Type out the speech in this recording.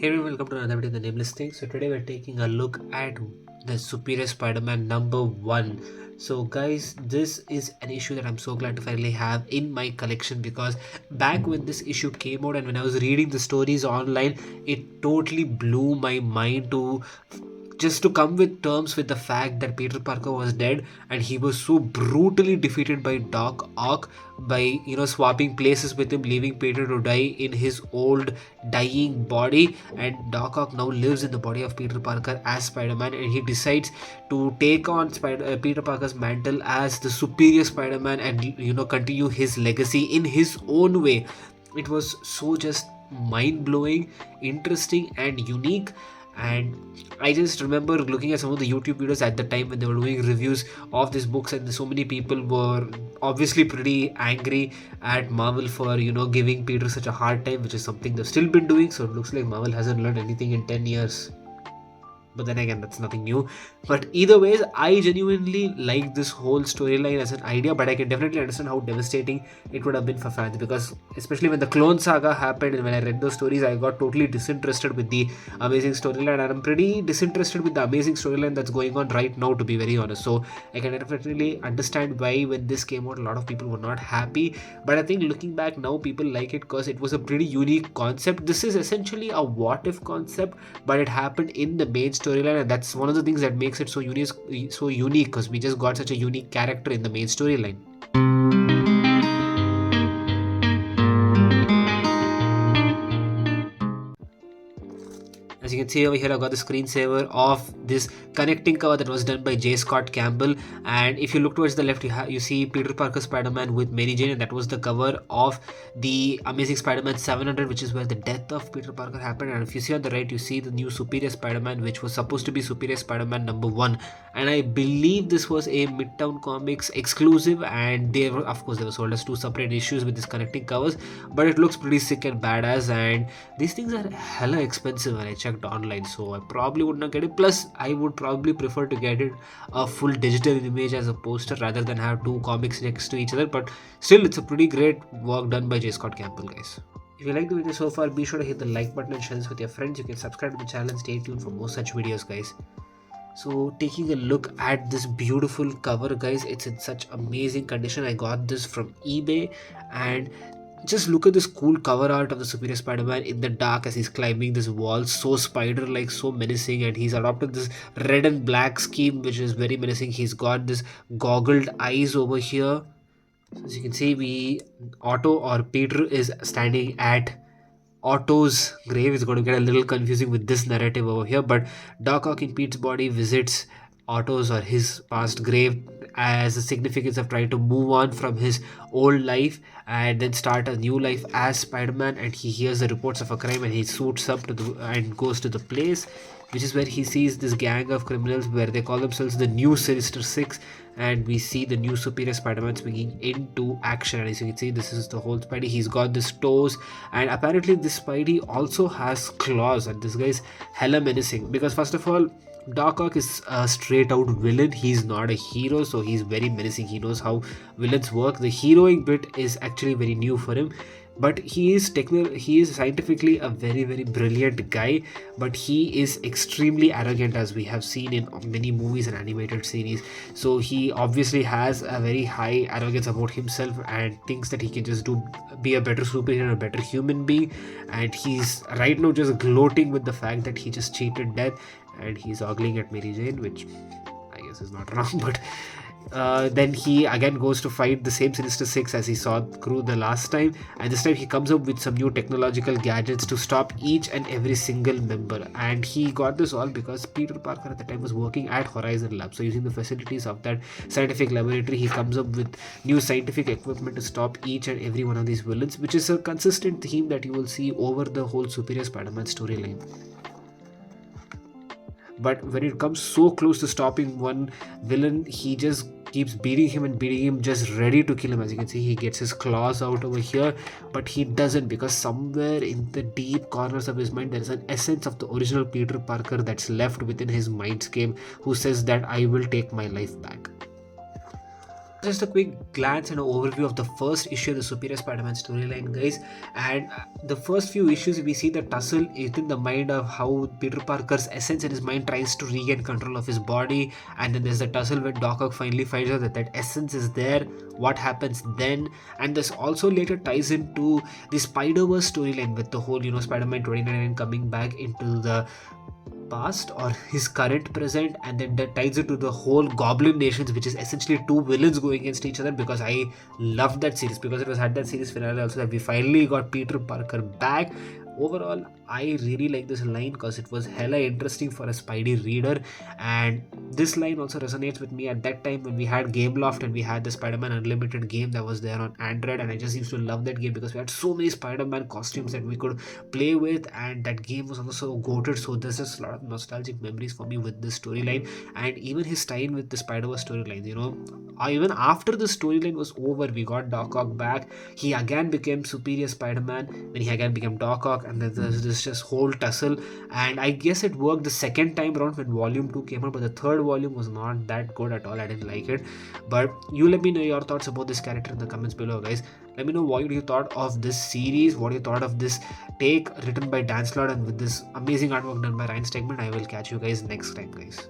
Hey everyone, welcome to another video of the Nameless Thing. So today we're taking a look at the Superior Spider-Man #1. So guys, this is an issue that I'm so glad to finally have in my collection, because back when this issue came out and when I was reading the stories online, it totally blew my mind to just to come with terms with the fact that Peter Parker was dead and he was so brutally defeated by Doc Ock by swapping places with him, leaving Peter to die in his old dying body. And Doc Ock now lives in the body of Peter Parker as Spider-Man, and he decides to take on Peter Parker's mantle as the superior Spider-Man and continue his legacy in his own way. It was so just mind-blowing, interesting and unique. And I just remember looking at some of the YouTube videos at the time when they were doing reviews of these books, and so many people were obviously pretty angry at Marvel for giving Peter such a hard time, which is something they've still been doing. So it looks like Marvel hasn't learned anything in 10 years. But then again, that's nothing new. But either ways, I genuinely like this whole storyline as an idea, but I can definitely understand how devastating it would have been for fans, because especially when the Clone Saga happened and when I read those stories, I got totally disinterested with the Amazing storyline, and I'm pretty disinterested with the Amazing storyline that's going on right now, to be very honest. So I can definitely understand why when this came out, a lot of people were not happy. But I think looking back now, people like it because it was a pretty unique concept. This is essentially a what if concept, but it happened in the main storyline, and that's one of the things that makes it so unique, because we just got such a unique character in the main storyline. As you can see over here, I've got the screensaver of this connecting cover that was done by J. Scott Campbell. And if you look towards the left, you see Peter Parker Spider-Man with Mary Jane, and that was the cover of the Amazing Spider-Man 700, which is where the death of Peter Parker happened. And if you see on the right, you see the new Superior Spider-Man, which was supposed to be Superior Spider-Man #1. And I believe this was a Midtown Comics exclusive, and they were sold as two separate issues with these connecting covers. But it looks pretty sick and badass, and these things are hella expensive when I checked online, so I probably would not get it. Plus, I would probably prefer to get it a full digital image as a poster rather than have two comics next to each other. But still, it's a pretty great work done by J. Scott Campbell, guys. If you like the video so far, be sure to hit the like button and share this with your friends. You can subscribe to the channel and stay tuned for more such videos, guys. So taking a look at this beautiful cover, guys, it's in such amazing condition. I got this from eBay, and just look at this cool cover art of the Superior Spider-Man in the dark as he's climbing this wall, so spider-like, so menacing, and he's adopted this red and black scheme, which is very menacing. He's got this goggled eyes over here. So as you can see, Otto or Peter is standing at Otto's grave. Is going to get a little confusing with this narrative over here, but Doc Ock in Pete's body visits Otto's or his past grave as a significance of trying to move on from his old life and then start a new life as Spider-Man. And he hears the reports of a crime, and he suits up and goes to the place, which is where he sees this gang of criminals where they call themselves the New Sinister Six. And we see the new Superior Spider-Man swinging into action. And as you can see, this is the whole Spidey. He's got this toes, and apparently this Spidey also has claws, and this guy's hella menacing, because first of all, Doc Ock is a straight out villain. He's not a hero, so he's very menacing. He knows how villains work. The heroing bit is actually very new for him, but he is scientifically a very brilliant guy, but he is extremely arrogant, as we have seen in many movies and animated series. So he obviously has a very high arrogance about himself and thinks that he can just be a better superhero, a better human being. And he's right now just gloating with the fact that he just cheated death, and he's ogling at Mary Jane, which I guess is not wrong. But then he again goes to fight the same Sinister Six as he saw through the last time, and this time he comes up with some new technological gadgets to stop each and every single member. And he got this all because Peter Parker at the time was working at Horizon Lab. So using the facilities of that scientific laboratory, he comes up with new scientific equipment to stop each and every one of these villains, which is a consistent theme that you will see over the whole Superior Spider-Man storyline. But when it comes so close to stopping one villain, he just keeps beating him, just ready to kill him. As you can see, he gets his claws out over here, but he doesn't, because somewhere in the deep corners of his mind, there is an essence of the original Peter Parker that's left within his mindscape, who says that I will take my life back. Just a quick glance and an overview of the first issue of the Superior Spider-Man storyline, guys. And the first few issues, we see the tussle within the mind of how Peter Parker's essence and his mind tries to regain control of his body. And then there's the tussle when Doc Ock finally finds out that that essence is there. What happens then? And this also later ties into the Spider-Verse storyline with the whole, Spider-Man 2099 coming back into the past or his current present, and then that ties it to the whole Goblin Nations, which is essentially two villains going against each other. Because I loved that series, because it was had that series finale also, that we finally got Peter Parker back. Overall, I really like this line because it was hella interesting for a Spidey reader, and this line also resonates with me at that time when we had Gameloft and we had the Spider-Man Unlimited game that was there on Android, and I just used to love that game because we had so many Spider-Man costumes that we could play with, and that game was also goated. So there's just a lot of nostalgic memories for me with this storyline, and even his tie-in with the Spider-Verse storylines. Even after the storyline was over, we got Doc Ock back. He again became Superior Spider-Man, then he again became Doc Ock, and then there's this just whole tussle. And I guess it worked the second time around when Volume 2 came out, but the third volume was not that good at all. I didn't like it. But you let me know your thoughts about this character in the comments below, guys. Let me know what you thought of this series, what you thought of this take written by Dan Slott and with this amazing artwork done by Ryan Stegman. I will catch you guys next time, guys.